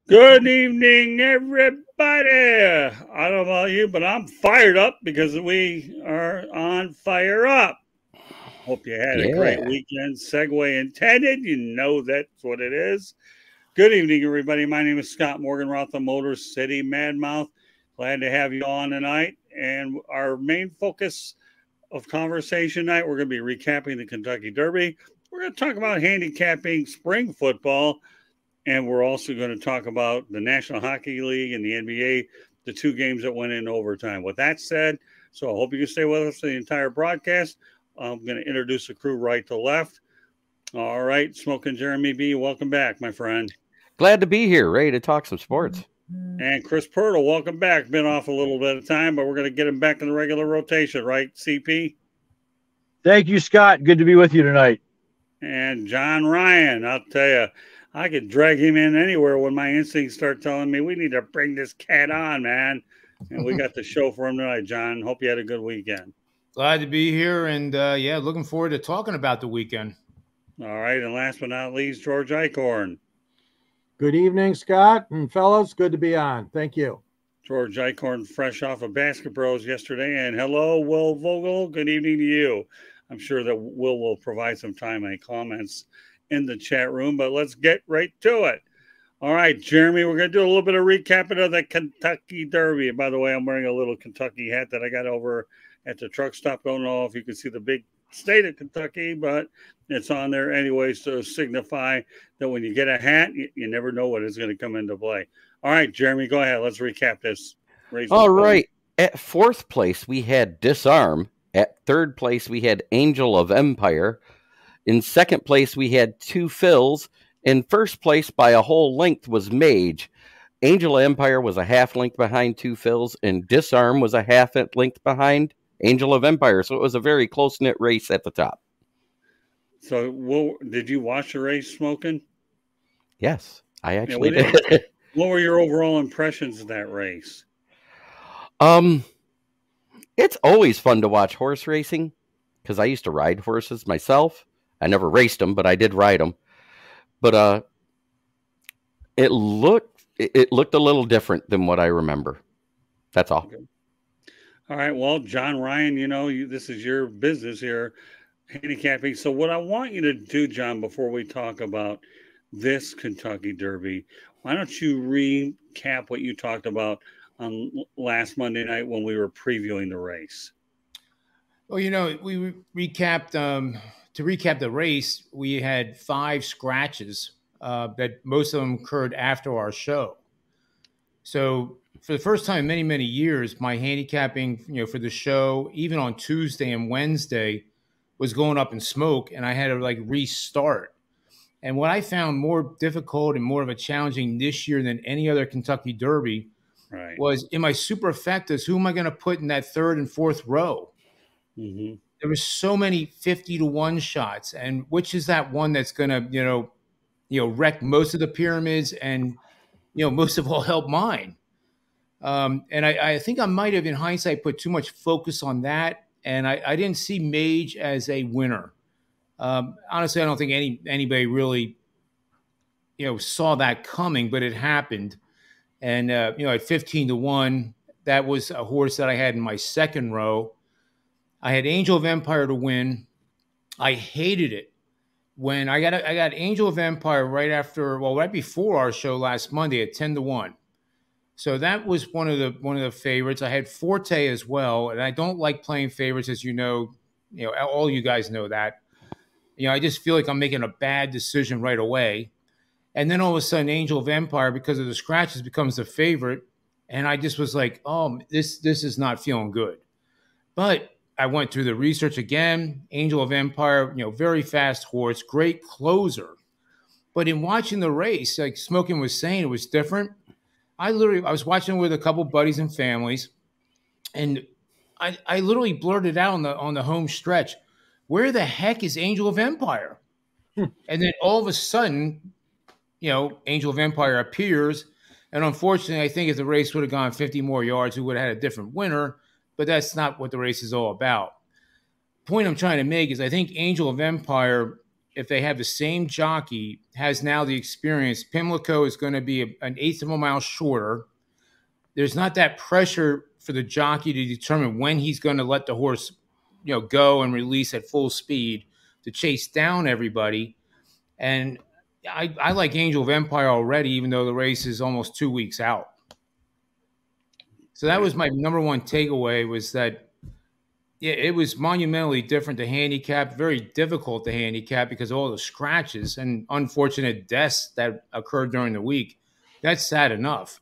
Good evening, everybody. I don't know about you, but I'm fired up because we are on Fire Up. Hope you had a great weekend. Segue intended. You know that's what it is. Good evening, everybody. My name is Scott Morganroth, the Motor City Madmouth. Glad to have you on tonight. And our main focus of conversation tonight, we're going to be recapping the Kentucky Derby. We're going to talk about handicapping spring football. And we're also going to talk about the National Hockey League and the NBA, the two games that went in overtime. With that said, so I hope you can stay with us for the entire broadcast. I'm going to introduce the crew right to left. All right, Smoking Jeremy B., welcome back, my friend. Glad to be here, ready to talk some sports. And Chris Pirtle, welcome back. Been off a little bit of time, but we're going to get him back in the regular rotation, right, CP? Thank you, Scott. Good to be with you tonight. And John Ryan, I'll tell you, I could drag him in anywhere when my instincts start telling me we need to bring this cat on, man. And we got the show for him tonight, John. Hope you had a good weekend. Glad to be here, and looking forward to talking about the weekend. All right, and last but not least, George Eichhorn. Good evening, Scott and fellows. Good to be on. Thank you. George Eichhorn, fresh off of Basket Bros yesterday. And hello, Will Vogel. Good evening to you. I'm sure that Will provide some time and comments in the chat room, but let's get right to it. All right, Jeremy, we're going to do a little bit of recapping of the Kentucky Derby. And by the way, I'm wearing a little Kentucky hat that I got over at the truck stop. Don't know if you can see the big state of Kentucky, but it's on there anyways to signify that when you get a hat, you never know what is going to come into play. All right, Jeremy, go ahead. Let's recap this. All right. At fourth place, we had Disarm. At third place, we had Angel of Empire. In second place, we had Two Fills. In first place, by a whole length, was Mage. Angel of Empire was a half length behind Two Fills, and Disarm was a half length behind Angel of Empire. So it was a very close-knit race at the top. So did you watch the race, Smoking? Yes, I actually did. What were your overall impressions of that race? It's always fun to watch horse racing because I used to ride horses myself. I never raced them, but I did ride them. But it looked a little different than what I remember. That's all. Okay. All right. Well, John Ryan, this is your business here, handicapping. So what I want you to do, John, before we talk about this Kentucky Derby, why don't you recap what you talked about on last Monday night when we were previewing the race? Well, we recapped. To recap the race, we had 5 scratches that most of them occurred after our show. So for the first time in many, many years, my handicapping, for the show, even on Tuesday and Wednesday, was going up in smoke, and I had to restart. And what I found more difficult and more of a challenging this year than any other Kentucky Derby was in my superfectas, who am I going to put in that third and fourth row? Mm-hmm. There were so many 50-1 shots, and which is that one that's going to, wreck most of the pyramids and, most of all help mine. And I think I might have, in hindsight, put too much focus on that, and I didn't see Mage as a winner. Honestly, I don't think anybody really, saw that coming, but it happened. And at 15-1, that was a horse that I had in my second row. I had Angel of Empire to win. I hated it when I got Angel of Empire right before our show last Monday at 10-1. So that was one of the favorites. I had Forte as well, and I don't like playing favorites, as all you guys know that. I just feel like I'm making a bad decision right away. And then all of a sudden, Angel of Empire, because of the scratches, becomes the favorite, and I just was like, oh, this is not feeling good. But I went through the research again. Angel of Empire, very fast horse, great closer. But in watching the race, like Smoking was saying, it was different. I was watching with a couple buddies and families, and I literally blurted out on the home stretch, where the heck is Angel of Empire? And then all of a sudden, Angel of Empire appears. And unfortunately, I think if the race would have gone 50 more yards, we would have had a different winner. But that's not what the race is all about. Point I'm trying to make is I think Angel of Empire, if they have the same jockey, has now the experience. Pimlico is going to be an eighth of a mile shorter. There's not that pressure for the jockey to determine when he's going to let the horse, go and release at full speed to chase down everybody. And I like Angel of Empire already, even though the race is almost 2 weeks out. So that was my number one takeaway, was that it was monumentally different to handicap, very difficult to handicap because of all the scratches and unfortunate deaths that occurred during the week. That's sad enough.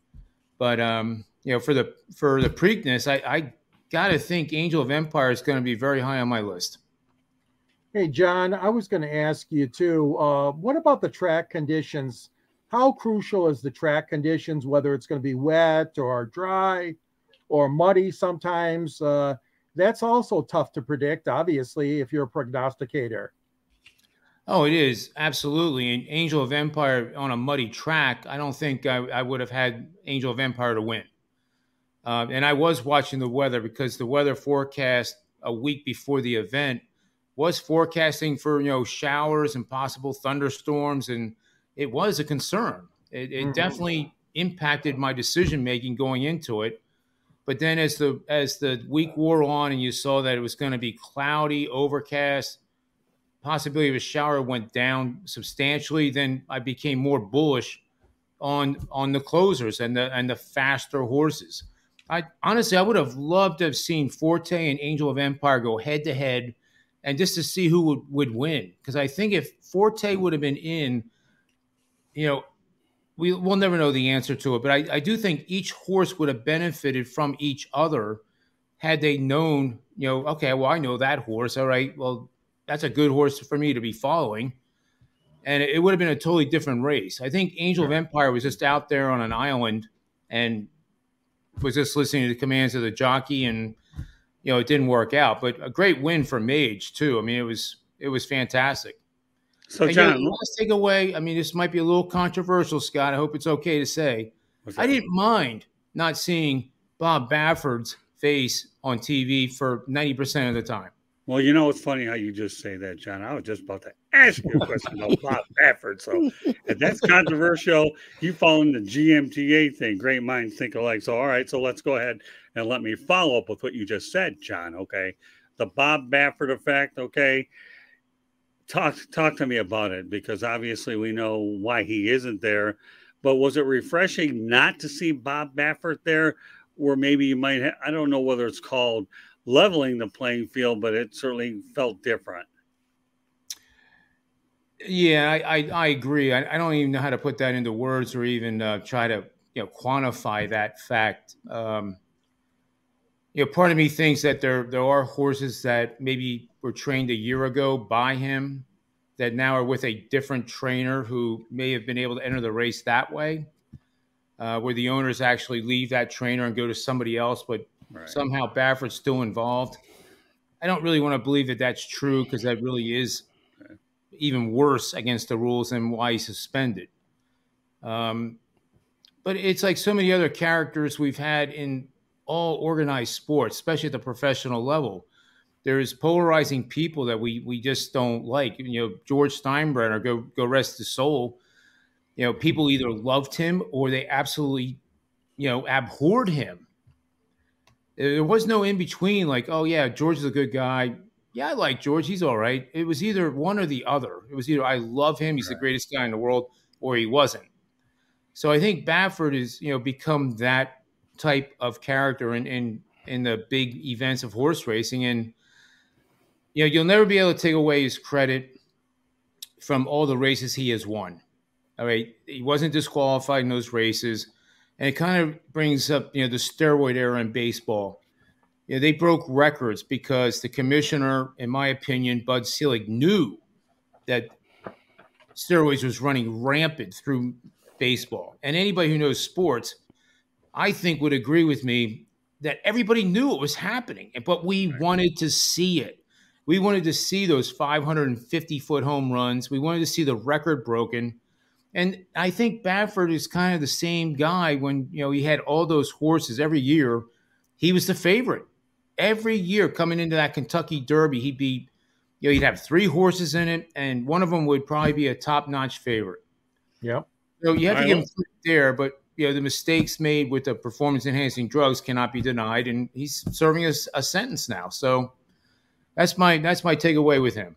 But, for the Preakness, I got to think Angel of Empire is going to be very high on my list. Hey, John, I was going to ask you too, what about the track conditions? How crucial is the track conditions, whether it's going to be wet or dry or muddy sometimes? That's also tough to predict, obviously, if you're a prognosticator. Oh, it is. Absolutely. And Angel of Empire on a muddy track, I don't think I would have had Angel of Empire to win. And I was watching the weather, because the weather forecast a week before the event was forecasting for, showers and possible thunderstorms. And it was a concern. It definitely impacted my decision-making going into it. But then as the week wore on and you saw that it was going to be cloudy, overcast, possibility of a shower went down substantially, then I became more bullish on the closers and the faster horses. I would have loved to have seen Forte and Angel of Empire go head to head, and just to see who would win. Because I think if Forte would have been in, we'll never know the answer to it. But I do think each horse would have benefited from each other had they known, okay, well, I know that horse. All right, well, that's a good horse for me to be following. And it would have been a totally different race. I think Angel of Empire was just out there on an island and was just listening to the commands of the jockey, and, it didn't work out. But a great win for Mage, too. I mean, it was fantastic. So, and, John, let's take away. I mean, this might be a little controversial, Scott. I hope it's okay to say. I didn't mind not seeing Bob Baffert's face on TV for 90% of the time. Well, it's funny how you just say that, John. I was just about to ask you a question about Bob Baffert. So if that's controversial, you fall in the GMTA thing. Great minds think alike. So, all right, so let's go ahead and let me follow up with what you just said, John, okay? The Bob Baffert effect, okay? Talk to me about it, because obviously we know why he isn't there. But was it refreshing not to see Bob Baffert there? Or maybe you might have, I don't know whether it's called leveling the playing field, but it certainly felt different. Yeah, I agree. I don't even know how to put that into words, or even try to quantify that fact. Part of me thinks that there are horses that maybe were trained a year ago by him that now are with a different trainer who may have been able to enter the race that way, where the owners actually leave that trainer and go to somebody else, but somehow Baffert's still involved. I don't really want to believe that that's true, because that really is even worse against the rules and why he's suspended. But it's like so many other characters we've had in all organized sports, especially at the professional level. There's polarizing people that we just don't like. George Steinbrenner, go rest his soul. People either loved him or they absolutely, abhorred him. There was no in between, like, oh yeah, George is a good guy. Yeah, I like George. He's all right. It was either one or the other. It was either I love him, he's the greatest guy in the world, or he wasn't. So I think Baffert is, become that type of character in the big events of horse racing. And, you'll never be able to take away his credit from all the races he has won. All right. He wasn't disqualified in those races. And it kind of brings up, the steroid era in baseball. They broke records because the commissioner, in my opinion, Budselig, knew that steroids was running rampant through baseball. And anybody who knows sports, I think, would agree with me that everybody knew it was happening, but we wanted to see it. We wanted to see those 550-foot home runs. We wanted to see the record broken. And I think Baffert is kind of the same guy. When, he had all those horses every year, he was the favorite. Every year coming into that Kentucky Derby, he'd be, you'd have 3 horses in it, and one of them would probably be a top-notch favorite. Yep. So you have to give him there, but the mistakes made with the performance-enhancing drugs cannot be denied, and he's serving a sentence now. So that's my takeaway with him.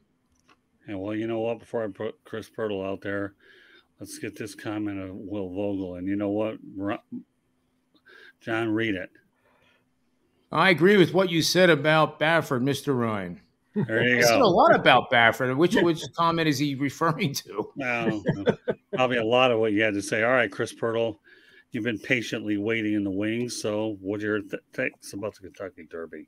Yeah, well, you know what? Before I put Chris Pirtle out there, let's get this comment of Will Vogel. And you know what, John, read it. I agree with what you said about Baffert, Mr. Ryan. There you I go. said a lot about Baffert. Which comment is he referring to? Well, probably a lot of what you had to say. All right, Chris Pirtle, you've been patiently waiting in the wings. So what are your thoughts about the Kentucky Derby?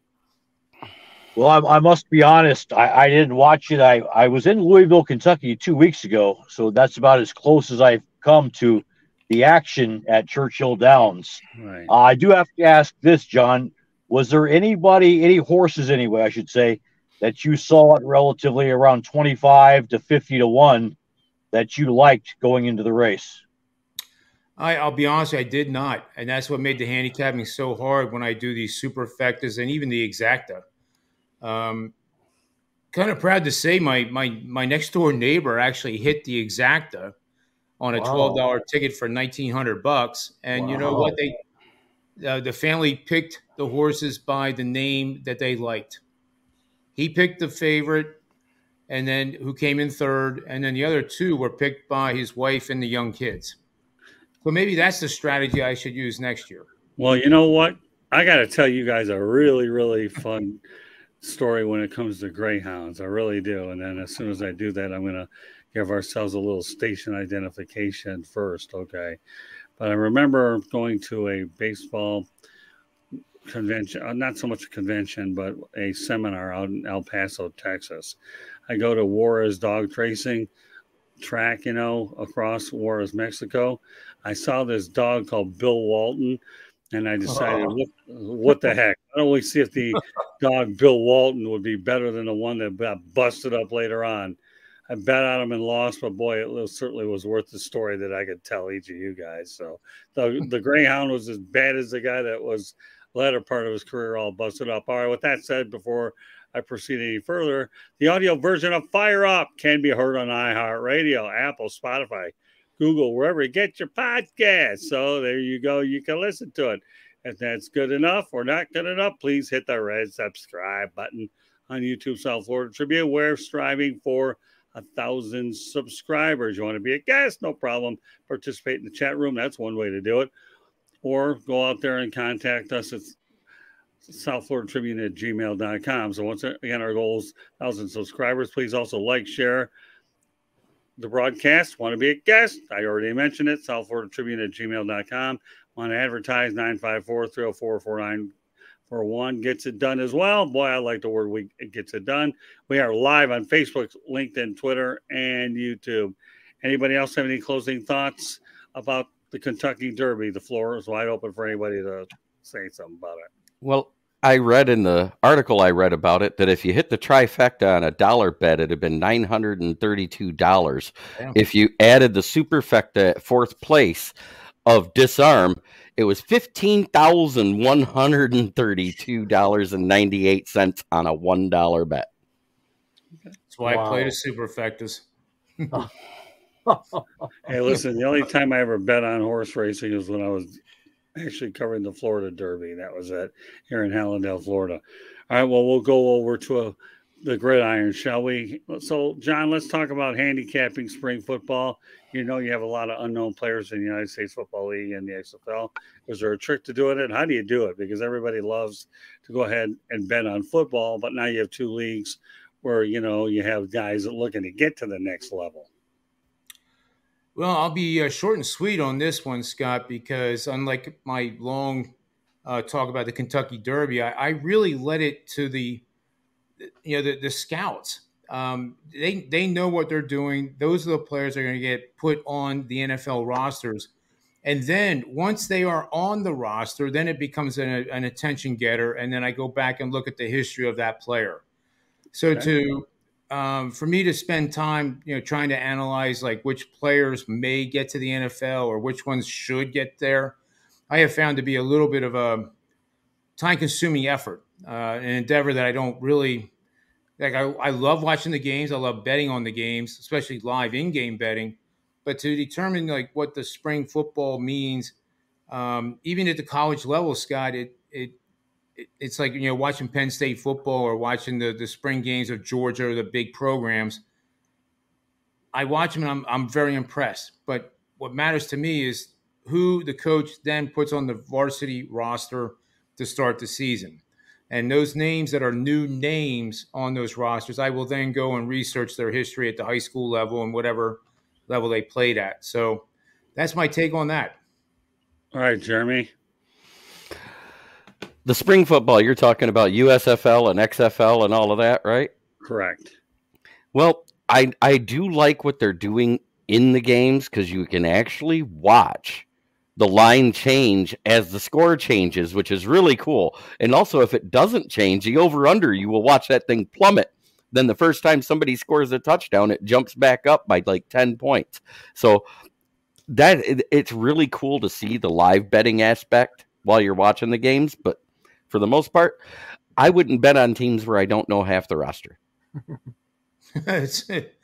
Well, I must be honest. I didn't watch it. I was in Louisville, Kentucky 2 weeks ago, so that's about as close as I've come to the action at Churchill Downs. Right. I do have to ask this, John. Was there any horses anyway, I should say, that you saw at relatively around 25 to 50 to 1 that you liked going into the race? I'll be honest, I did not. And that's what made the handicapping so hard when I do these superfectas and even the exacta. Kind of proud to say my next door neighbor actually hit the exacta on a $12 ticket for $1,900. And you know what? The family picked the horses by the name that they liked. He picked the favorite, and then who came in third, and then the other 2 were picked by his wife and the young kids. So maybe that's the strategy I should use next year. Well, you know what? I got to tell you guys a really, really fun story when it comes to greyhounds. I really do. And then as soon as I do that, I'm going to give ourselves a little station identification first, okay? But I remember going to a baseball convention, not so much a convention, but a seminar out in El Paso, Texas. I go to Juarez dog tracing track, across Juarez, Mexico. I saw this dog called Bill Walton, and I decided, what the heck? I don't really see if the dog Bill Walton would be better than the one that got busted up later on. I bet on him and lost, but boy, it certainly was worth the story that I could tell each of you guys. So the greyhound was as bad as the guy that was latter part of his career all busted up. All right, with that said, before I proceed any further, the audio version of Fire Up can be heard on iHeartRadio, Apple, Spotify, Google, wherever you get your podcast. So there you go. You can listen to it. If that's good enough or not good enough, please hit the red subscribe button on YouTube South Florida Tribune. We're striving for 1,000 subscribers. You want to be a guest? No problem. Participate in the chat room. That's one way to do it. Or go out there and contact us at southfloridatribune@gmail.com. So once again, our goal is 1,000 subscribers. Please also like, share the broadcast. Want to be a guest? I already mentioned it. southfloridatribune@gmail.com. Want to advertise? 954-304-4941 gets it done as well. Boy, I like the word it gets it done. We are live on Facebook, LinkedIn, Twitter, and YouTube. Anybody else have any closing thoughts about the Kentucky Derby? The floor is wide open for anybody to say something about it. Well, I read in the article I read about it that if you hit the trifecta on a dollar bet, it had been $932. Damn. If you added the superfecta at 4th place of disarm, it was $15,132.98 on a $1 bet. That's why I play the superfectas. Hey, listen, the only time I ever bet on horse racing is when I was actually covering the Florida Derby. That was here in Hallandale, Florida. All right, well, we'll go over to the gridiron, shall we? So, John, let's talk about handicapping spring football. You have a lot of unknown players in the United States Football League and the XFL. Is there a trick to doing it? How do you do it? Because everybody loves to go ahead and bet on football, but now you have 2 leagues where, you have guys that looking to get to the next level. Well, I'll be short and sweet on this one, Scott, because unlike my long talk about the Kentucky Derby, I really let it to the scouts. They know what they're doing. Those are the players that are going to get put on the NFL rosters. And then once they are on the roster, then it becomes an attention getter. And then I go back and look at the history of that player. So for me to spend time, trying to analyze like which players may get to the NFL or which ones should get there, I have found to be a little bit of a time-consuming effort, an endeavor that I don't really Like I love watching the games. I love betting on the games, especially live in-game betting. But to determine like what the spring football means, even at the college level, Scott, it's like, you know, watching Penn State football or watching the spring games of Georgia or the big programs. I watch them and I'm very impressed. But what matters to me is who the coach then puts on the varsity roster to start the season. And those names that are new names on those rosters, I will then go and research their history at the high school level and whatever level they played at. So that's my take on that. All right, Jeremy. The spring football, you're talking about USFL and XFL and all of that, right? Correct. Well, I do like what they're doing in the games because you can actually watch the line change as the score changes, which is really cool. And also, if it doesn't change, the over-under, you will watch that thing plummet. Then the first time somebody scores a touchdown, it jumps back up by like 10 points. So it's really cool to see the live betting aspect while you're watching the games. But for the most part, I wouldn't bet on teams where I don't know half the roster. That's it.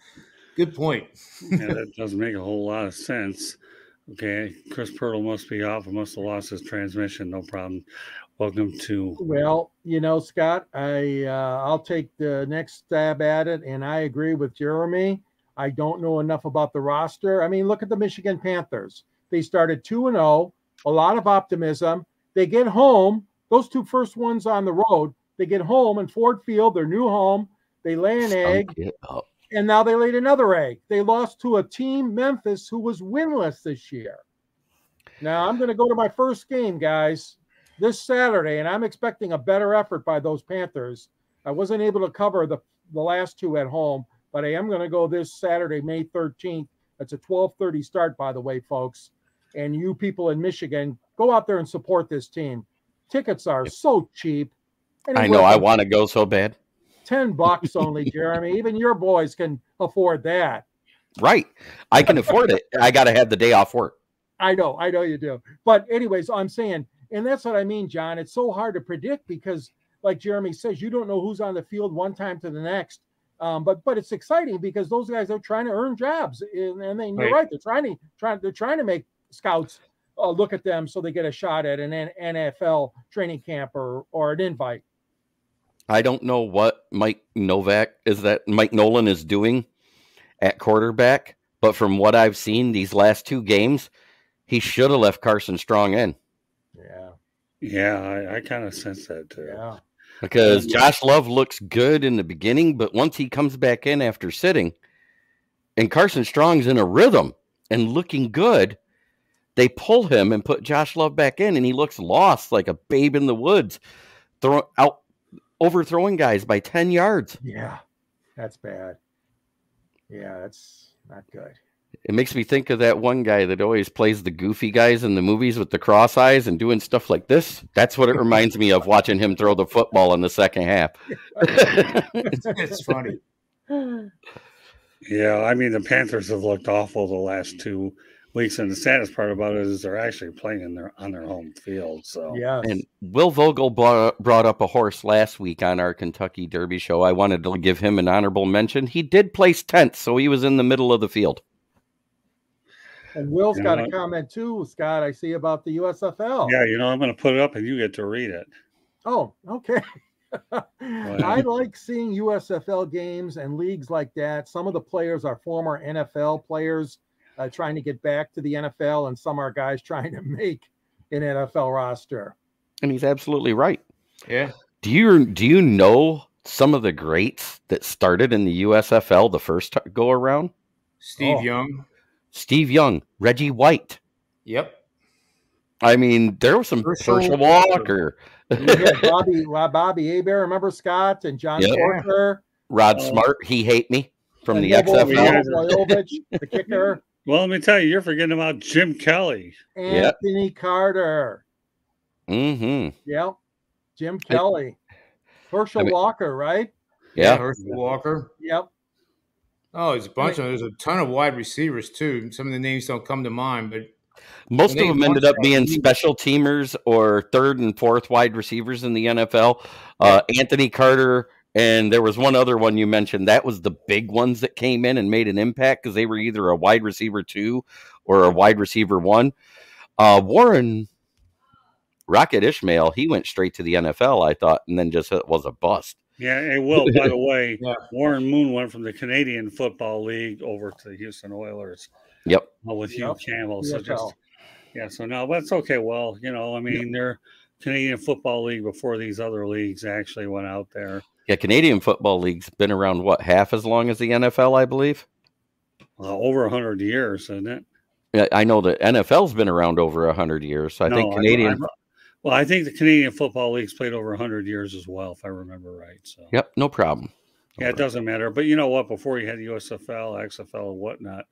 Good point. Yeah, that does make a whole lot of sense. Okay, Chris Pirtle must be off. He must have lost his transmission. No problem. Welcome to. Well, you know, Scott, I'll take the next stab at it, and I agree with Jeremy. I don't know enough about the roster. I mean, look at the Michigan Panthers. They started 2-0, a lot of optimism. They get home. Those two first ones on the road, they get home in Ford Field, their new home. They lay an egg. And now they laid another egg. They lost to a team, Memphis, who was winless this year. Now, I'm going to go to my first game, guys, this Saturday, and I'm expecting a better effort by those Panthers. I wasn't able to cover the last two at home, but I am going to go this Saturday, May 13th. It's a 12:30 start, by the way, folks. And you people in Michigan, go out there and support this team. Tickets are so cheap. Anyway, I know. I want to go so bad. $10 only, Jeremy. Even your boys can afford that. Right. I can afford it. I got to have the day off work. I know you do. But anyways, I'm saying, and that's what I mean, John. It's so hard to predict because, like Jeremy says, you don't know who's on the field one time to the next. But it's exciting because those guys are trying to earn jobs, and you're right. They're trying to make scouts look at them so they get a shot at an NFL training camp or an invite. I don't know what Mike Nolan is doing at quarterback, but from what I've seen these last two games, he should have left Carsonstrong in. Yeah, I kind of sense that too. Yeah. Because Joshlove looks good in the beginning, but once he comes back in after sitting, and Carsonstrong's in a rhythm and looking good, they pull him and put Joshlove back in, and he looks lost like a babe in the woods, overthrowing guys by 10 yards. Yeah, that's bad. Yeah, that's not good. It makes me think of that one guy that always plays the goofy guys in the movies with the cross eyes and doing stuff like this. That's what it reminds me of, watching him throw the football in the second half. It's funny. Yeah, I mean, the Panthers have looked awful the last 2 weeks, and the saddest part about it is they're actually playing on their home field. So yeah. And Will Vogel brought up a horse last week on our Kentucky Derby show. I wanted to give him an honorable mention. He did place 10th, so he was in the middle of the field. And Will's got a comment too, Scott, I see, about the USFL. Yeah, I'm going to put it up and you get to read it. Oh, okay. I like seeing USFL games and leagues like that. Some of the players are former NFL players trying to get back to the NFL, and some are guys trying to make an NFL roster. And he's absolutely right. Yeah. Do you know some of the greats that started in the USFL the first go around? Steve Young, Reggie White. Yep. I mean, there was some herchelwalker. Bobby Hebert, remember Scott and John Porter? Rod Smart, he hate me from the XFL. The kicker. Well, let me tell you, you're forgetting about Jimkelly. Anthony Carter. Mm-hmm. Yep. Jim Kelly. Herchelwalker, right? Yeah. Herchelwalker. Yep. Oh, there's a ton of wide receivers too. Some of the names don't come to mind, but most of them ended up being special teamers or third and fourth wide receivers in the NFL. Anthony Carter And there was one other one you mentioned. That was the big ones that came in and made an impact because they were either a wide receiver 2 or a wide receiver 1. Warren Rocket Ishmael, he went straight to the NFL, I thought, and then just was a bust. Yeah, and Will, by the way, Warren Moon went from the Canadian Football League over to the Houston Oilers. Yep. With Hugh Campbell. So so no, that's okay. Well, they're Canadian Football League before these other leagues actually went out there. Yeah, Canadian Football League's been around, half as long as the NFL, I believe? Over 100 years, isn't it? Yeah, I know the NFL's been around over 100 years. So I think Canadian... I think the Canadian Football League's played over 100 years as well, if I remember right. So. Yep, no problem. It doesn't matter. But you know what? Before you had USFL, XFL, and whatnot,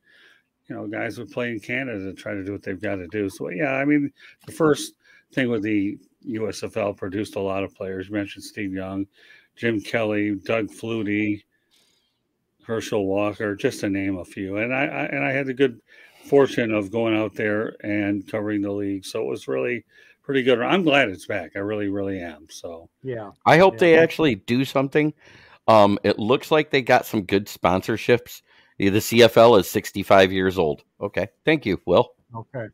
guys would play in Canada to try to do what they've got to do. So, the first thing with the USFL produced a lot of players. You mentioned Steve Young, Jimkelly, Dougfluties, herchelwalker, just to name a few. And I had the good fortune of going out there and covering the league. So it was really pretty good. I'm glad it's back. I really, really am. So yeah, I hope they actually do something. It looks like they got some good sponsorships. The CFL is 65 years old. Okay. Thank you, Will. Okay.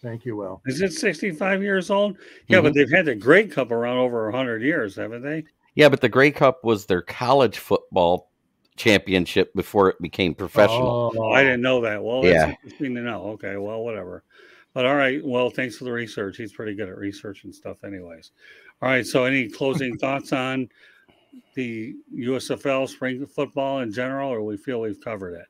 Thank you, Will. Is it 65 years old? Yeah, but they've had the Grey Cup around over 100 years, haven't they? Yeah, but the Grey Cup was their college football championship before it became professional. Oh, I didn't know that. Well, that's interesting to know. Okay, well, whatever. But all right, well, thanks for the research. He's pretty good at research and stuff anyways. All right, so any closing thoughts on the USFL spring football in general, or we feel we've covered it?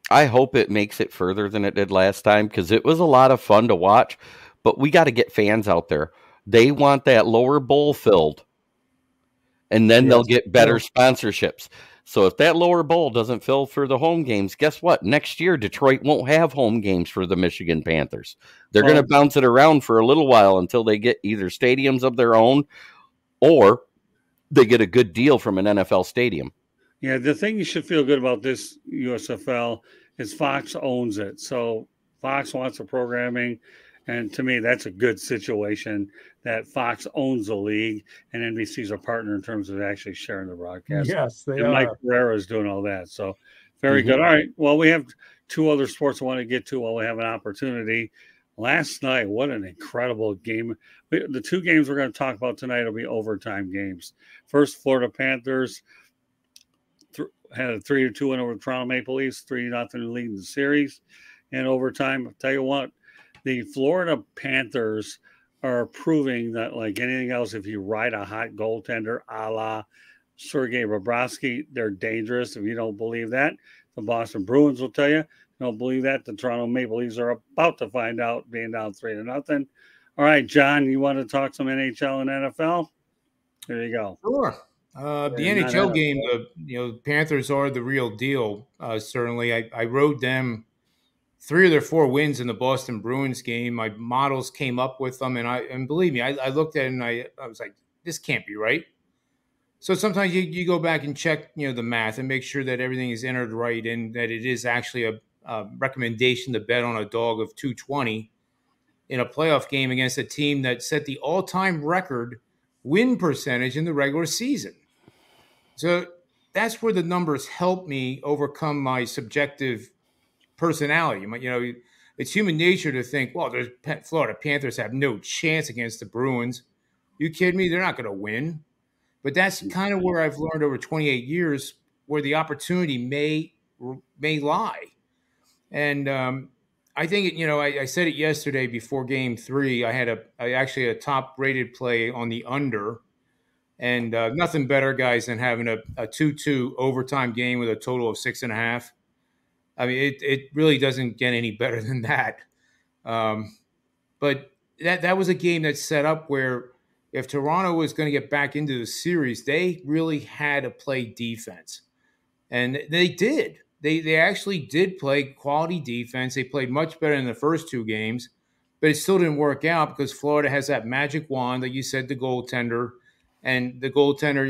I hope it makes it further than it did last time because it was a lot of fun to watch, but we got to get fans out there. They want that lower bowl filled, and then they'll get better sponsorships. So if that lower bowl doesn't fill for the home games, guess what? Next year, Detroit won't have home games for the Michigan Panthers. They're going to bounce it around for a little while until they get either stadiums of their own or they get a good deal from an NFL stadium. Yeah, the thing you should feel good about this USFL is Fox owns it. So Fox wants the programming. And to me, that's a good situation that Fox owns the league and NBC's a partner in terms of actually sharing the broadcast. Yes, they and are. Mike Pereira is doing all that. So very good. All right. Well, we have two other sports I want to get to while we have an opportunity. Last night, what an incredible game. The two games we're going to talk about tonight will be overtime games. First, Florida Panthers had a 3-2 win over the Toronto Maple Leafs, 3-0 lead in the series. And overtime, I'll tell you what, the Florida Panthers are proving that, like anything else, if you ride a hot goaltender a la Sergeibobrovsky, they're dangerous. If you don't believe that, the Boston Bruins will tell you. If you don't believe that, the Toronto Maple Leafs are about to find out, being down 3-0. All right, John, you want to talk some NHL and NFL? There you go. Sure. The NHL game, the Panthers are the real deal. Certainly, I rode them 3 of their 4 wins in the Boston Bruins game. My models came up with them, and believe me, I looked at it and I was like, this can't be right. So sometimes you go back and check, the math and make sure that everything is entered right and that it is actually a recommendation to bet on a dog of 220 in a playoff game against a team that set the all-time record win percentage in the regular season. So that's where the numbers help me overcome my subjective personality. It's human nature to think, well, the Florida Panthers have no chance against the Bruins. You kidding me? They're not going to win. But that's kind of where I've learned over 28 years where the opportunity may lie. And I think, I said it yesterday before Game 3. I had a top-rated play on the under. And nothing better, guys, than having a 2-2 overtime game with a total of 6.5. I mean, it really doesn't get any better than that. But that was a game that set up where if Toronto was going to get back into the series, they really had to play defense. And they did. They actually did play quality defense. They played much better in the first 2 games, but it still didn't work out because Florida has that magic wand that you said, the goaltender. And the goaltender,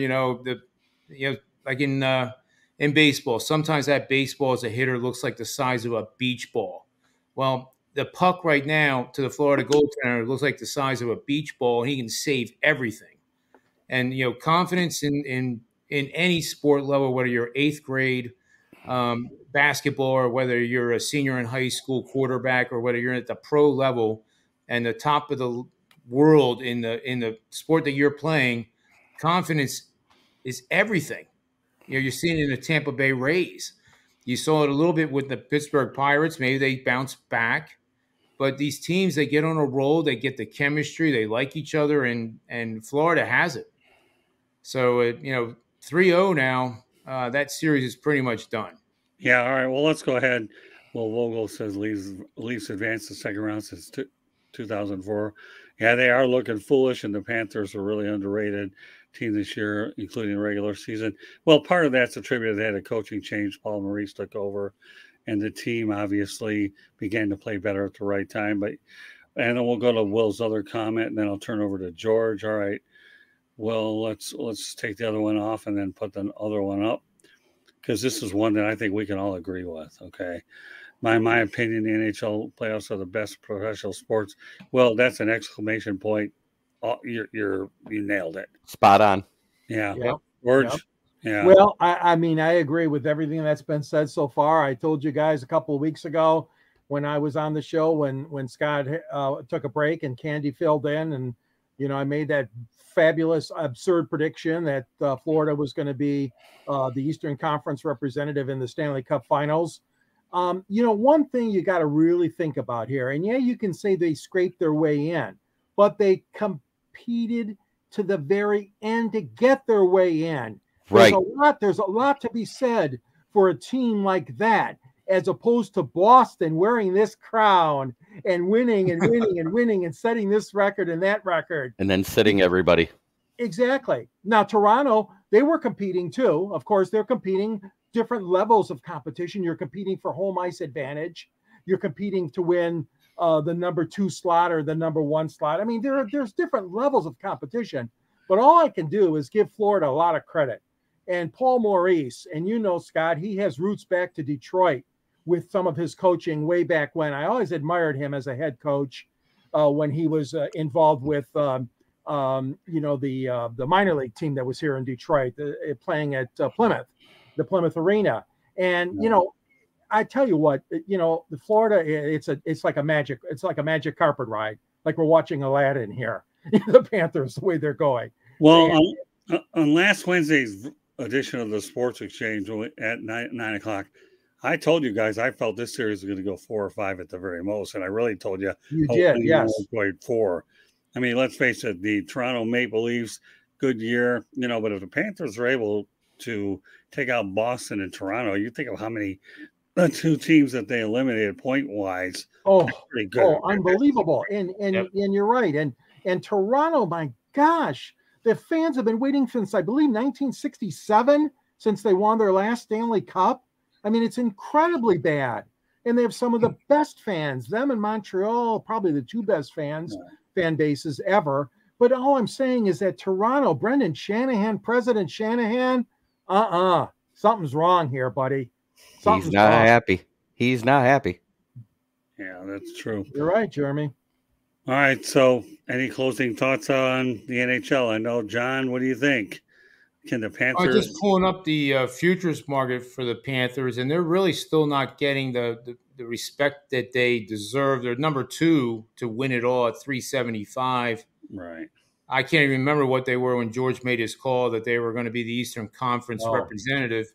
like in baseball, sometimes that baseball as a hitter looks like the size of a beach ball. Well, the puck right now to the Florida goaltender looks like the size of a beach ball, and he can save everything. And confidence in in any sport level, whether you're 8th grade basketball, or whether you're a senior in high school quarterback, or whether you're at the pro level and the top of the world in the sport that you're playing, confidence is everything. You're seeing it in the Tampa Bay Rays. You saw it a little bit with the Pittsburgh Pirates. Maybe they bounce back. But these teams, they get on a roll, they get the chemistry, they like each other, and Florida has it. So, 3-0 now, that series is pretty much done. Yeah, all right. Well, let's go ahead. Well, Vogel says Leafs advanced the second round since 2004. Yeah, they are looking foolish, and the Panthers are really underrated team this year, including the regular season. Well, part of that's attributed. They had a coaching change. Paulmaurice took over, and the team obviously began to play better at the right time. And then we'll go to Will's other comment, and then I'll turn over to George. All right. Well, let's take the other one off and then put the other one up, because this is one that I think we can all agree with. Okay. My opinion, the NHL playoffs are the best professional sports. Well, that's an exclamation point. Oh, you nailed it. Spot on. Yeah. Yep. George. Yep. Yeah. Well, I mean, I agree with everything that's been said so far. I told you guys a couple of weeks ago when I was on the show, when Scott took a break and Candy filled in, and I made that fabulous, absurd prediction that Florida was going to be the Eastern Conference representative in the Stanley Cup Finals. One thing you got to really think about here, and yeah, you can say they scraped their way in, but they competed to the very end to get their way in. Right. There's a lot to be said for a team like that, as opposed to Boston wearing this crown and winning and winning and winning and setting this record and that record. And then sitting everybody. Exactly. Now, Toronto, they were competing too. Of course, they're competing different levels of competition. You're competing for home ice advantage. You're competing to win the number 2 slot or the number 1 slot. I mean, there's different levels of competition. But all I can do is give Florida a lot of credit. And Paulmaurice, and Scott, he has roots back to Detroit with some of his coaching way back when. I always admired him as a head coach when he was involved with, the minor league team that was here in Detroit, playing at Plymouth, the Plymouth Arena. And, I tell you what, the Florida, it's like a magic carpet ride. Like we're watching Aladdin here. The Panthers, the way they're going. Well, on last Wednesday's edition of the Sports Exchange at 9 o'clock, I told you guys I felt this series was going to go 4 or 5 at the very most, and I really told you. You did, yes. Played 4. I mean, let's face it, the Toronto Maple Leafs, good year, but if the Panthers are able to take out Boston and Toronto, you think of how many the 2 teams that they eliminated point-wise. Oh, pretty good. Unbelievable. And you're right. And Toronto, my gosh, the fans have been waiting since, I believe, 1967, since they won their last Stanley Cup. I mean, it's incredibly bad. And they have some of the best fans. Them in Montreal, probably the 2 best fan bases ever. But all I'm saying is that Toronto, Brendan Shanahan, President Shanahan, something's wrong here, buddy. He's not happy. He's not happy. Yeah, that's true. You're right, Jeremy. All right. So, any closing thoughts on the NHL? I know, John. What do you think? Can the Panthers? I'm just pulling up the futures market for the Panthers, and they're really still not getting the respect that they deserve. They're number 2 to win it all at 375. Right. I can't even remember what they were when George made his call that they were going to be the Eastern Conference representative.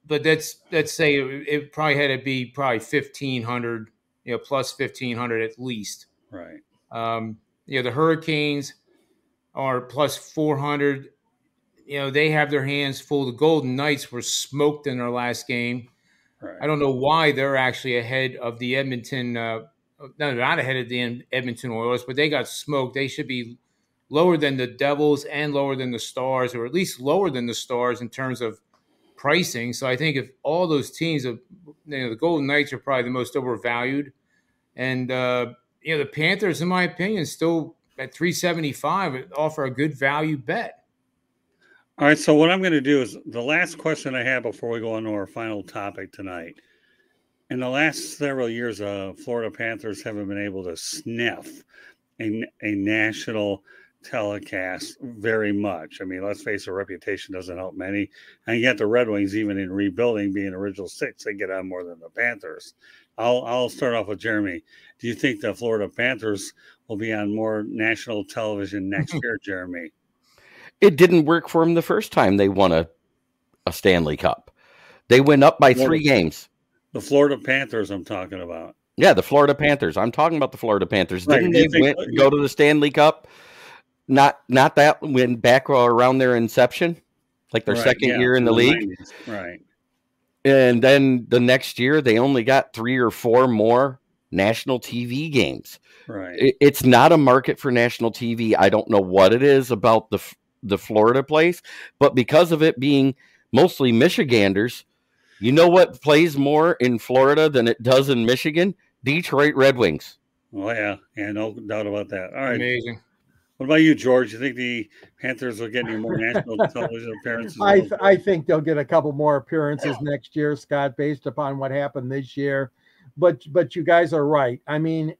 But let's say it probably had to be 1,500, plus 1,500 at least. Right. The Hurricanes are plus 400. They have their hands full. The Golden Knights were smoked in their last game. Right. I don't know why they're actually ahead of the Edmonton. No, they're not ahead of the Edmonton Oilers, but they got smoked. They should be lower than the Devils and lower than the Stars, or at least lower than the Stars in terms of pricing. So I think if all those teams, the Golden Knights are probably the most overvalued, and the Panthers, in my opinion, still at 375 offer a good value bet. All right, so what I'm going to do is the last question I have before we go on to our final topic tonight. In the last several years, Florida Panthers haven't been able to sniff a national telecast very much. I mean, let's face it, reputation doesn't help many. And yet the Red Wings, even in rebuilding, being original six, they get on more than the Panthers. I'll start off with Jeremy. Do you think the Florida Panthers will be on more national television next year, Jeremy? It didn't work for them the first time they won a Stanley Cup. They went up by 3 games. The Florida Panthers I'm talking about. Yeah, the Florida Panthers. I'm talking about the Florida Panthers. Right. Didn't they go to the Stanley Cup? Not that when back around their inception, like their second year in the league. 90s. Right. And then the next year, they only got 3 or 4 more national TV games. Right. It's not a market for national TV. I don't know what it is about the Florida place, but because of it being mostly Michiganders, you know what plays more in Florida than it does in Michigan? Detroit Red Wings. Oh, yeah. Yeah, no doubt about that. All right. Amazing. What about you, George? You think the Panthers will get any more national television appearances? I think they'll get a couple more appearances next year, Scott, based upon what happened this year. But you guys are right. I mean,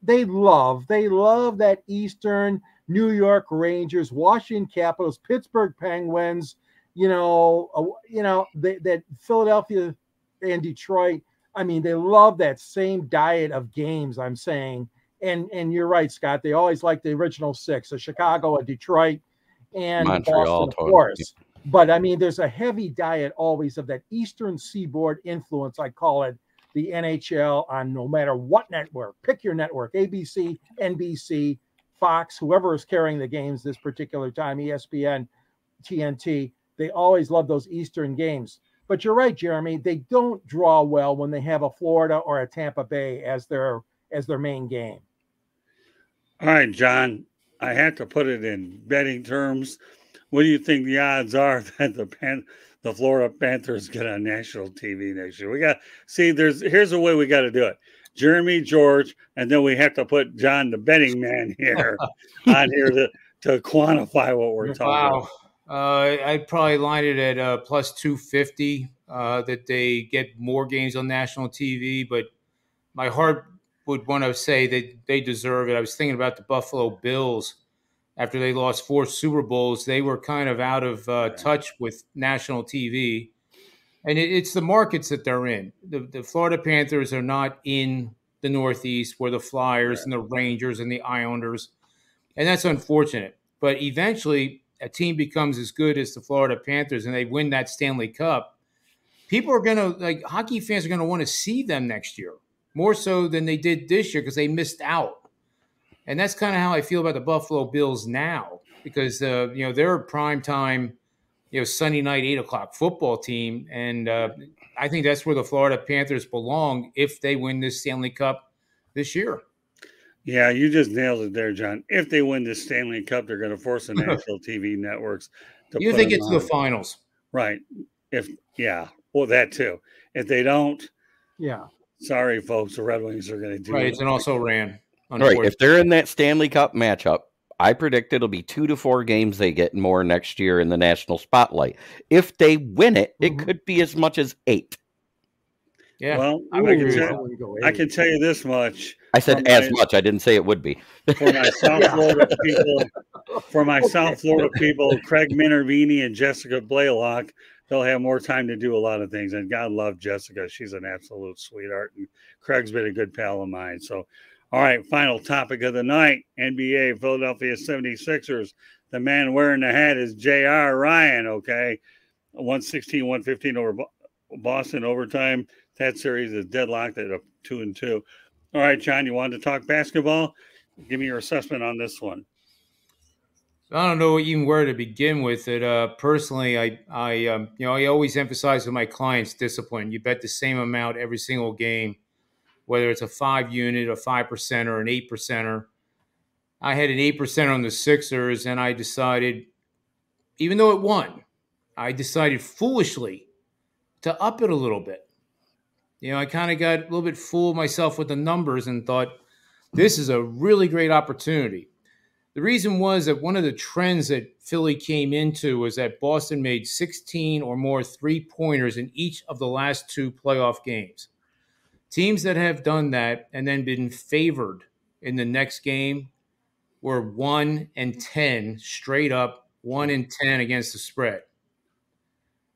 they love that Eastern New York Rangers, Washington Capitals, Pittsburgh Penguins, that Philadelphia and Detroit. I mean, they love that same diet of games, I'm saying. And you're right, Scott. They always like the original 6, a Chicago, a Detroit, and Montreal, Boston, of course. But, I mean, there's a heavy diet always of that Eastern Seaboard influence, I call it, the NHL on no matter what network. Pick your network, ABC, NBC, Fox, whoever is carrying the games this particular time, ESPN, TNT. They always love those Eastern games. But you're right, Jeremy. They don't draw well when they have a Florida or a Tampa Bay as their main game. All right, John, I have to put it in betting terms. What do you think the odds are that the Florida Panthers get on national TV next year? We got here's the way we got to do it. Jeremy, George, and then we have to put John, the betting man, here on here to quantify what we're talking about. I'd probably line it at plus 250 that they get more games on national TV, but my heart would want to say that they deserve it. I was thinking about the Buffalo Bills. After they lost 4 Super Bowls, they were kind of out of touch with national TV. And it's the markets that they're in. The Florida Panthers are not in the Northeast where the Flyers and the Rangers and the Islanders. And that's unfortunate. But eventually, a team becomes as good as the Florida Panthers and they win that Stanley Cup. People are going to, hockey fans are going to want to see them next year, more so than they did this year because they missed out. And that's kind of how I feel about the Buffalo Bills now because, they're a primetime, Sunday night, 8:00 football team. And I think that's where the Florida Panthers belong if they win this Stanley Cup this year. Yeah, you just nailed it there, John. If they win this Stanley Cup, they're going to force the national TV networks to you think it's the finals. Right. That too. If they don't, sorry, folks, the Red Wings are going to do right. It's an also ran. All right, if they're in that Stanley Cup matchup, I predict it'll be 2 to 4 games they get more next year in the national spotlight. If they win it, it could be as much as 8. Yeah. Well, I can tell you this much. I said as much. I didn't say it would be. For my South Florida people, Craig Minervini and Jessica Blaylock, they'll have more time to do a lot of things. And God love Jessica. She's an absolute sweetheart. And Craig's been a good pal of mine. So, all right, final topic of the night, NBA, Philadelphia 76ers. The man wearing the hat is J.R. Ryan, okay? 116-115 over Boston overtime. That series is deadlocked at 2-2. All right, John, you wanted to talk basketball? Give me your assessment on this one. I don't know even where to begin with it. Personally, I always emphasize with my clients discipline. You bet the same amount every single game, whether it's a 5-unit, a 5%, or an 8%er. I had an 8% on the Sixers, and I decided, even though it won, I decided foolishly to up it a little bit. I kind of got a little bit fooled myself with the numbers and thought, this is a really great opportunity. The reason was that one of the trends that Philly came into was that Boston made 16 or more three-pointers in each of the last 2 playoff games. Teams that have done that and then been favored in the next game were 1-10 straight up, 1-10 against the spread.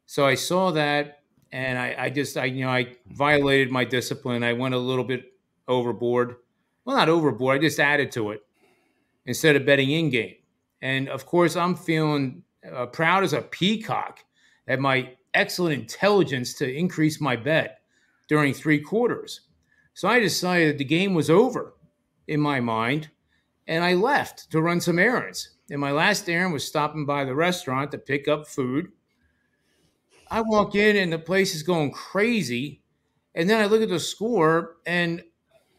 So I saw that, and I violated my discipline. I went a little bit overboard. Well, not overboard. I just added to it instead of betting in game. And of course, I'm feeling proud as a peacock at my excellent intelligence to increase my bet during 3 quarters. So I decided the game was over in my mind, and I left to run some errands. And my last errand was stopping by the restaurant to pick up food. I walk in, and the place is going crazy. And then I look at the score, and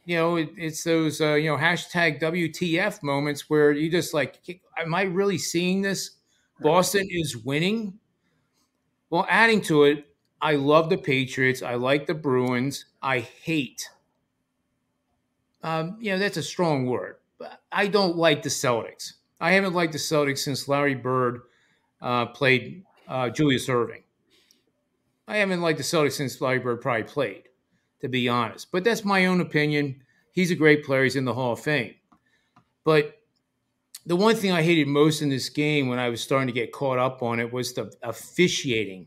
it's those, hashtag WTF moments where you just like, am I really seeing this? Boston is winning. Well, adding to it, I love the Patriots. I like the Bruins. I hate, that's a strong word, but I don't like the Celtics. I haven't liked the Celtics since Larry Bird played Julius Erving. I haven't liked the Celtics since Larry Bird probably played, to be honest. But that's my own opinion. He's a great player. He's in the Hall of Fame. But the one thing I hated most in this game when I was starting to get caught up on it was the officiating.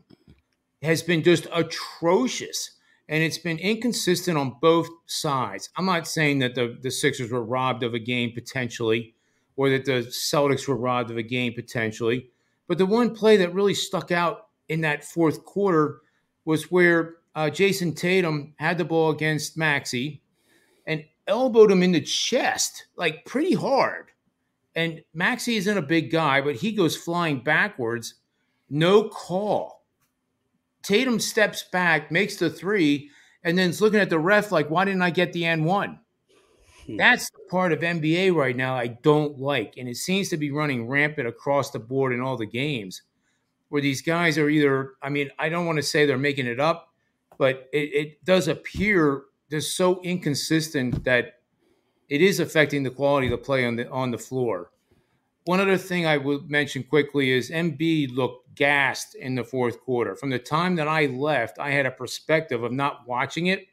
It has been just atrocious, and it's been inconsistent on both sides. I'm not saying that the Sixers were robbed of a game potentially, or that the Celtics were robbed of a game potentially. But the one play that really stuck out in that fourth quarter was where Jason Tatum had the ball against Maxey and elbowed him in the chest, like pretty hard. And Maxey isn't a big guy, but he goes flying backwards. No call. Tatum steps back, makes the 3, and then is looking at the ref like, why didn't I get the N1? That's the part of NBA right now I don't like. And it seems to be running rampant across the board in all the games where these guys are either, I don't want to say they're making it up, but it does appear just so inconsistent that it is affecting the quality of the play on the floor. One other thing I will mention quickly is Embiid looked gassed in the fourth quarter. From the time that I left, I had a perspective of not watching it.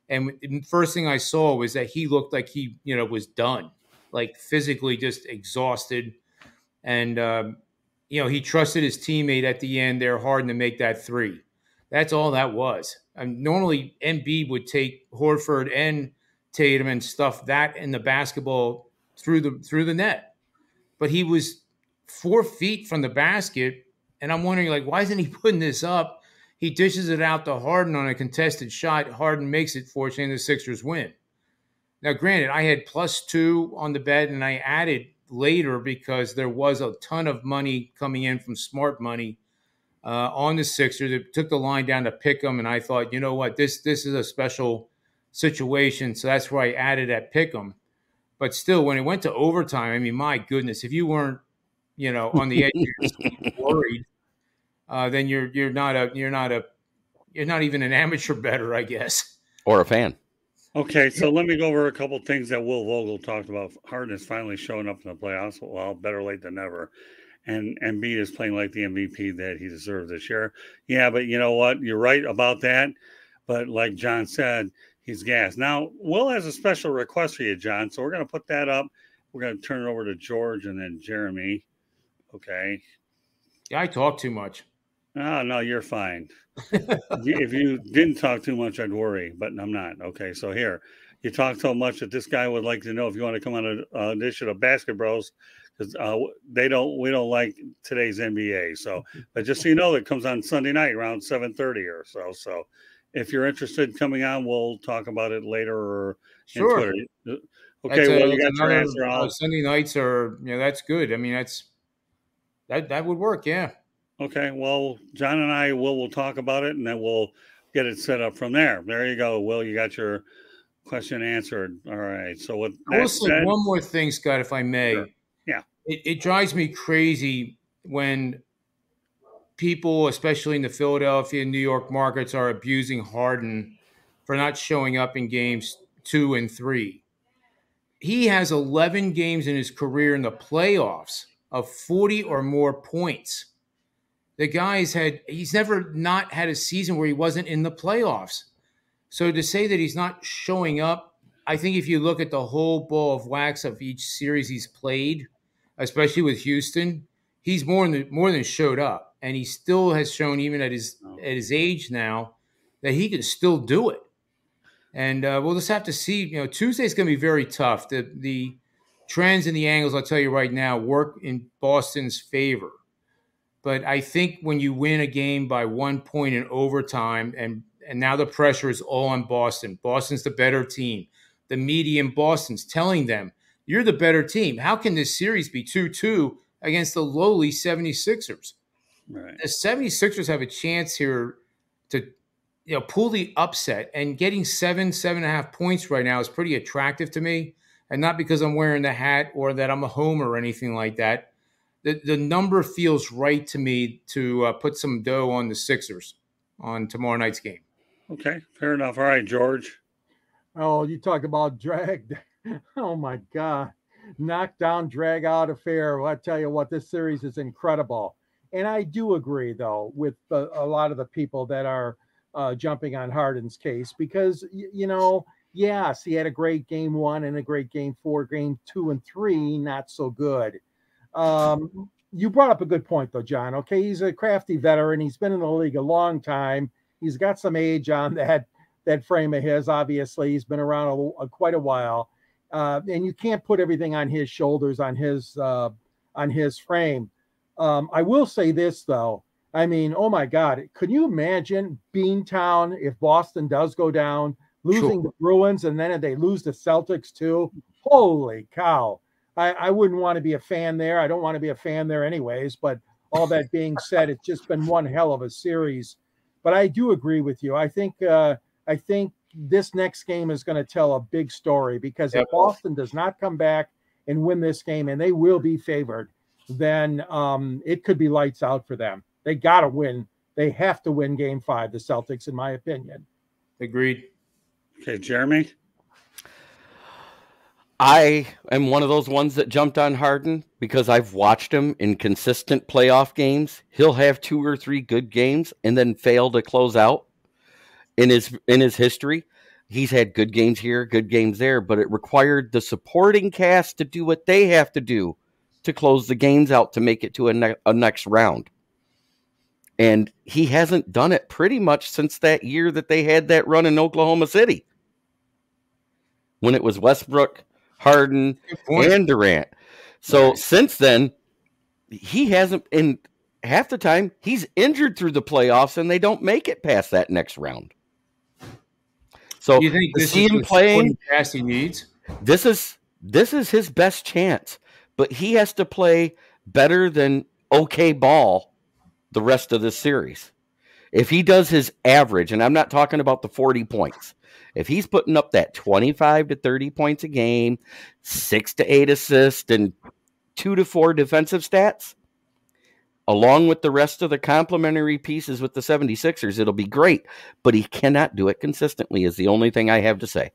And the first thing I saw was that he looked like he, was done, like physically just exhausted. And, he trusted his teammate at the end there hard to make that 3. That's all that was. Normally, Embiid would take Horford and Tatum and stuff that in the basketball through the net. But he was 4 feet from the basket, and I'm wondering, like, why isn't he putting this up? He dishes it out to Harden on a contested shot. Harden makes it, fortunately, and the Sixers win. Now, granted, I had +2 on the bet, and I added later because there was a ton of money coming in from smart money on the Sixers. It took the line down to pick them, and I thought, you know what, this is a special situation, so that's where I added at pick 'em. But still, when it went to overtime, my goodness, if you weren't, on the edge of your seat worried, then you're not even an amateur bettor, I guess, or a fan. Okay, so let me go over a couple things that Will Vogel talked about. Harden is finally showing up in the playoffs. Well, better late than never. And Embiid is playing like the MVP that he deserves this year. Yeah, but you know what? You're right about that. But like John said, he's gassed. Now, Will has a special request for you, John. So we're going to put that up. We're going to turn it over to George and then Jeremy. Okay. Yeah, I talk too much. Oh, no, you're fine. If you didn't talk too much, I'd worry, but I'm not. Okay, so here. You talk so much that this guy would like to know if you want to come on an edition of Basket Bros, because we don't like today's NBA. So, but just so you know, it comes on Sunday night around 7:30 or so. So, if you're interested in coming on, we'll talk about it later or sure. In Twitter. Okay, well, you got your answer. Sunday nights are, that's good. That would work, yeah. Okay, well, John and I will talk about it, and then we'll get it set up from there. There you go, Will. You got your question answered. All right. So what? I will say one more thing, Scott, if I may. Sure. Yeah. It drives me crazy when people, especially in the Philadelphia and New York markets, are abusing Harden for not showing up in games 2 and 3. He has 11 games in his career in the playoffs of 40 or more points. The he's never not had a season where he wasn't in the playoffs. So to say that he's not showing up I think if you look at the whole ball of wax of each series he's played, especially with Houston, he's more than showed up, and he still has shown, even at his age now, that he can still do it. And we'll just have to see. Tuesday's going to be very tough. The trends and the angles, I'll tell you right now, work in Boston's favor. But I think when you win a game by 1 point in overtime, and now the pressure is all on Boston. Boston's the better team. The media in Boston's telling them, you're the better team. How can this series be 2-2 against the lowly 76ers? Right. The 76ers have a chance here to pull the upset, and getting 7.5 points right now is pretty attractive to me. And not because I'm wearing the hat or that I'm a homer or anything like that. The number feels right to me to put some dough on the Sixers on tomorrow night's game. Okay, fair enough. All right, George. Oh, you talk about drag. Oh, my God. Knockdown, drag out affair. Well, I tell you what, this series is incredible. And I do agree, though, with a lot of the people that are jumping on Harden's case because, yes, he had a great game 1 and a great game 4, game 2 and 3, not so good. You brought up a good point, though, John. Okay, he's a crafty veteran. He's been in the league a long time. He's got some age on that frame of his. Obviously, he's been around quite a while, and you can't put everything on his shoulders, on his frame. I will say this, though. I mean, oh my God, could you imagine Beantown if Boston does go down, losing the Bruins, and then if they lose the Celtics too? Holy cow. I wouldn't want to be a fan there. I don't want to be a fan there anyways, but all that being said, it's just been one hell of a series. But I do agree with you. I think this next game is going to tell a big story because if Boston does not come back and win this game, and they will be favored, then it could be lights out for them. They got to win. They have to win game 5, the Celtics, in my opinion. Agreed. Okay, Jeremy? I am one of those ones that jumped on Harden because I've watched him in consistent playoff games. He'll have 2 or 3 good games and then fail to close out in his history. He's had good games here, good games there, but it required the supporting cast to do what they have to do to close the games out to make it to a next round. And he hasn't done it pretty much since that year that they had that run in Oklahoma City when it was Westbrook, Harden, and Durant. So since then, he hasn't, in half the time, he's injured through the playoffs and they don't make it past that next round. So you think to see him playing, he needs? This is his best chance, but he has to play better than okay ball the rest of this series. If he does his average, and I'm not talking about the 40 points, if he's putting up that 25 to 30 points a game, 6 to 8 assists, and 2 to 4 defensive stats, along with the rest of the complementary pieces with the 76ers, it'll be great. But he cannot do it consistently is the only thing I have to say.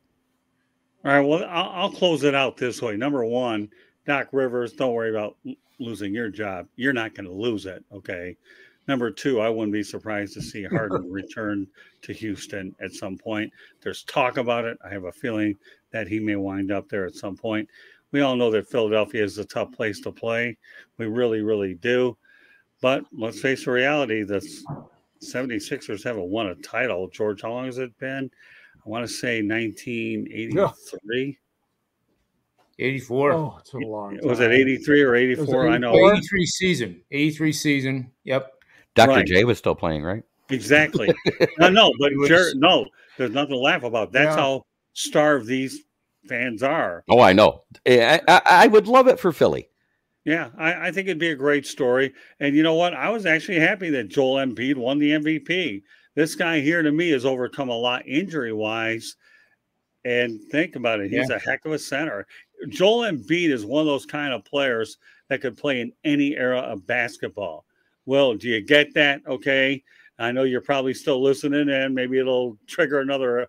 All right, well, I'll close it out this way. Number 1, Doc Rivers, don't worry about losing your job. You're not going to lose it, okay? Number 2, I wouldn't be surprised to see Harden return to Houston at some point. There's talk about it. I have a feeling that he may wind up there at some point. We all know that Philadelphia is a tough place to play. We really, really do. But let's face the reality, the 76ers haven't won a title. George, how long has it been? I want to say 1983. 84. Oh, it's a long time. Was it 83 or 84? I know. 83 season. 83 season. Yep. Dr. J was still playing, right? Exactly. No, but no, there's nothing to laugh about. That's how starved these fans are. Oh, I know. I would love it for Philly. Yeah, I think it'd be a great story. And you know what? I was actually happy that Joel Embiid won the MVP. This guy here, to me, has overcome a lot injury-wise. And think about it. He's a heck of a center. Joel Embiid is one of those kind of players that could play in any era of basketball. Well, do you get that? Okay. I know you're probably still listening, and maybe it'll trigger another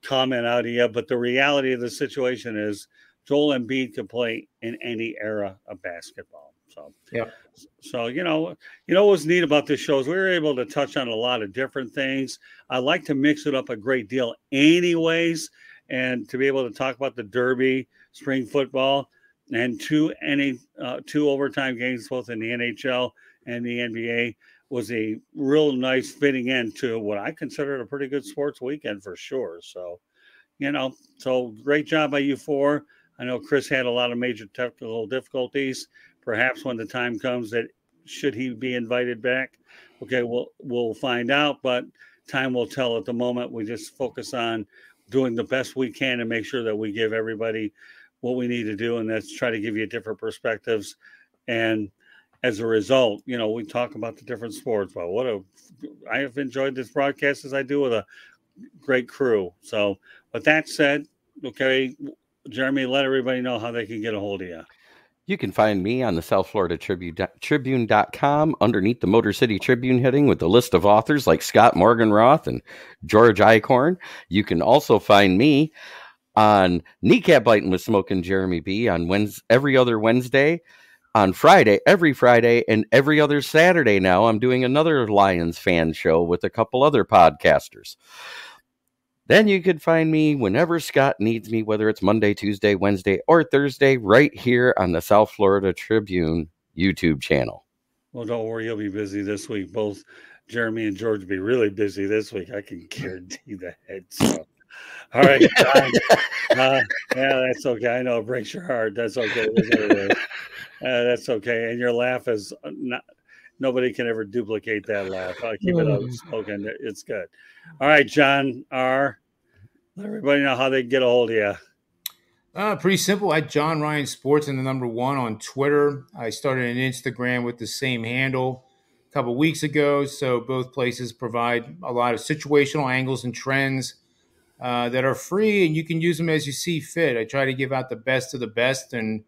comment out of you. But the reality of the situation is Joel Embiid can play in any era of basketball. So you know what's neat about this show is we were able to touch on a lot of different things. I like to mix it up a great deal anyways. and to be able to talk about the Derby, spring football, and two overtime games, both in the NHL and the NBA, was a real nice fitting end to what I considered a pretty good sports weekend for sure. So, so great job by you four. I know Chris had a lot of major technical difficulties. Perhaps when the time comes that should he be invited back, okay, we'll find out, but time will tell. At the moment, we just focus on doing the best we can and make sure that we give everybody what we need to do, and that's try to give you different perspectives. And as a result, we talk about the different sports. But I have enjoyed this broadcast as I do with a great crew. So with that said, okay, Jeremy, let everybody know how they can get a hold of you. You can find me on the South Florida Tribune.com underneath the Motor City Tribune heading with a list of authors like Scott Morganroth and George Eichhorn. You can also find me on Kneecap Biting with Smoke and Jeremy B on every other Wednesday, on Friday, every Friday, and every other Saturday now. I'm doing another Lions fan show with a couple other podcasters. Then you could find me whenever Scott needs me, whether it's Monday, Tuesday, Wednesday, or Thursday, right here on the South Florida Tribune YouTube channel. Well, don't worry, you'll be busy this week. Both Jeremy and George will be really busy this week. I can guarantee that. So, all right, John. Yeah, that's okay. I know it breaks your heart. That's okay. That's okay. And your laugh is not. Nobody can ever duplicate that laugh. I'll keep it unspoken. It's good. All right, John R. Let everybody know how they can get a hold of you. Pretty simple. At John Ryan Sports and the number 1 on Twitter. I started an Instagram with the same handle a couple weeks ago. So both places provide a lot of situational angles and trends that are free, and you can use them as you see fit. I try to give out the best of the best and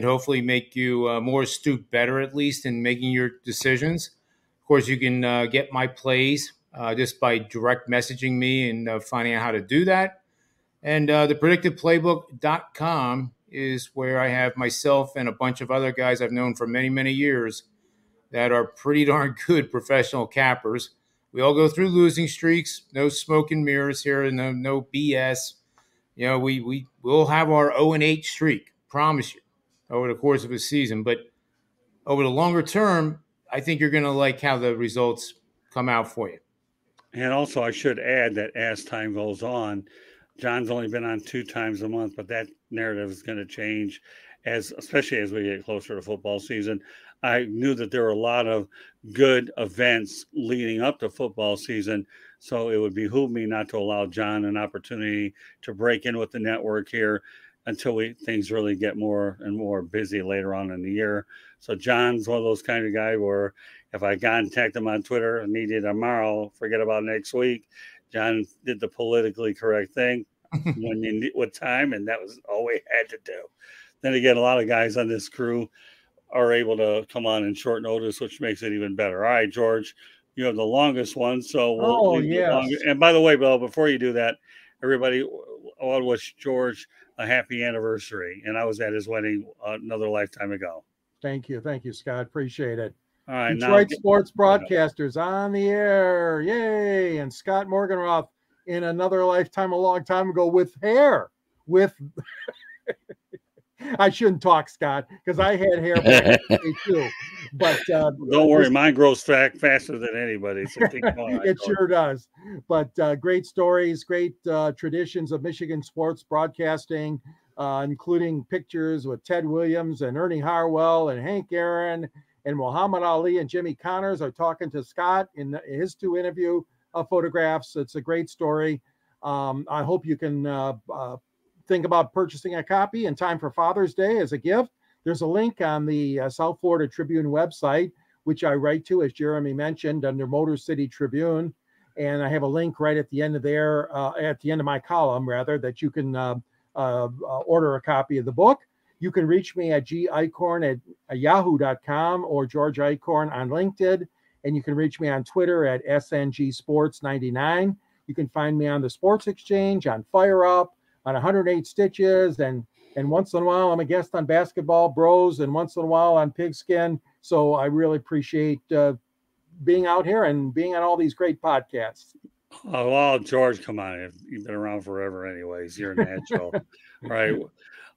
hopefully make you more astute, better at least in making your decisions. Of course, you can get my plays just by direct messaging me and finding out how to do that. And the predictiveplaybook.com is where I have myself and a bunch of other guys I've known for many, many years that are pretty darn good professional cappers. We all go through losing streaks, no smoke and mirrors here, and no BS. We'll have our 0-8 streak, promise you, over the course of a season. But over the longer term, I think you're going to like how the results come out for you. And also, I should add that as time goes on, John's only been on 2 times a month, but that narrative is going to change, especially as we get closer to football season. I knew that there were a lot of good events leading up to football season, so it would behoove me not to allow John an opportunity to break in with the network here until things really get more and more busy later on in the year. So John's one of those kind of guy where if I contact him on Twitter and needed tomorrow, forget about next week. John did the politically correct thing with time, and that was all we had to do. Then again, a lot of guys on this crew are able to come on in short notice, which makes it even better. All right, George, you have the longest one, so we'll leave the longest. And by the way, Bill, before you do that, everybody, I want to wish George a happy anniversary. And I was at his wedding another lifetime ago. Thank you, Scott. Appreciate it. All right, Detroit Sports Broadcasters on the air. Yay. And Scott Morganroth in another lifetime a long time ago with hair. I shouldn't talk, Scott, because I had hair back too. But don't worry, mine grows faster than anybody. So it sure does. But great stories, great traditions of Michigan sports broadcasting, including pictures with Ted Williams and Ernie Harwell and Hank Aaron and Muhammad Ali and Jimmy Connors are talking to Scott in his 2 interview photographs. It's a great story. I hope you can think about purchasing a copy in time for Father's Day as a gift. There's a link on the South Florida Tribune website, which I write to, as Jeremy mentioned, under Motor City Tribune. And I have a link right at the end of at the end of my column, rather, that you can order a copy of the book. You can reach me at gicorn@yahoo.com or George Eichhorn on LinkedIn. And you can reach me on Twitter at SNGSports99. You can find me on the Sports Exchange, on Fire Up, on 108 Stitches, and once in a while I'm a guest on Basketball Bros, and once in a while on Pigskin. So I really appreciate being out here and being on all these great podcasts. Oh, well, George, come on. You've been around forever anyways. You're a natural. All right.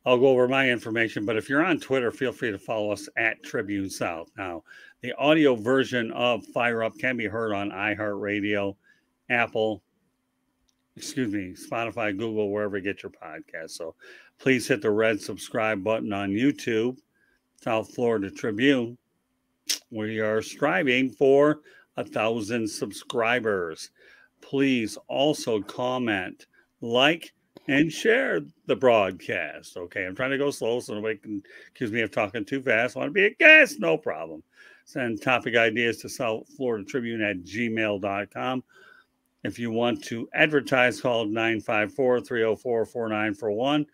I'll go over my information, but if you're on Twitter, feel free to follow us at Tribune South. Now, the audio version of Fire Up can be heard on iHeartRadio, Spotify, Google, wherever you get your podcast. So please hit the red subscribe button on YouTube, South Florida Tribune. We are striving for 1,000 subscribers. Please also comment, like, and share the broadcast. Okay, I'm trying to go slow so nobody can accuse me of talking too fast. Want to be a guest? No problem. Send topic ideas to South Florida Tribune at gmail.com. If you want to advertise, call 954-304-4941.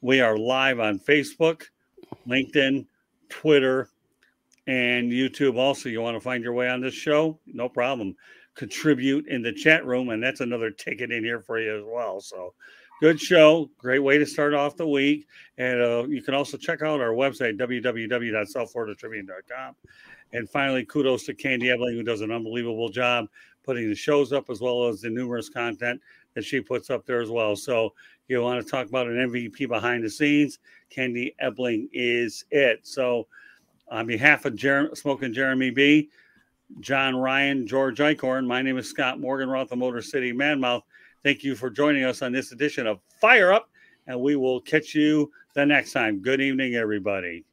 We are live on Facebook, LinkedIn, Twitter, and YouTube. Also, you want to find your way on this show? No problem. Contribute in the chat room, and that's another ticket in here for you as well. So good show. Great way to start off the week. And you can also check out our website, www.southfloridatribune.com. And finally, kudos to Candy Ebling, who does an unbelievable job putting the shows up as well as the numerous content that she puts up there as well. So you want to talk about an MVP behind the scenes, Candy Ebling is it. So on behalf of Smoking Jeremy B., John Ryan, George Eichhorn, my name is Scott Morgan, Roth, the Motor City Manmouth. Thank you for joining us on this edition of Fire Up, and we will catch you the next time. Good evening, everybody.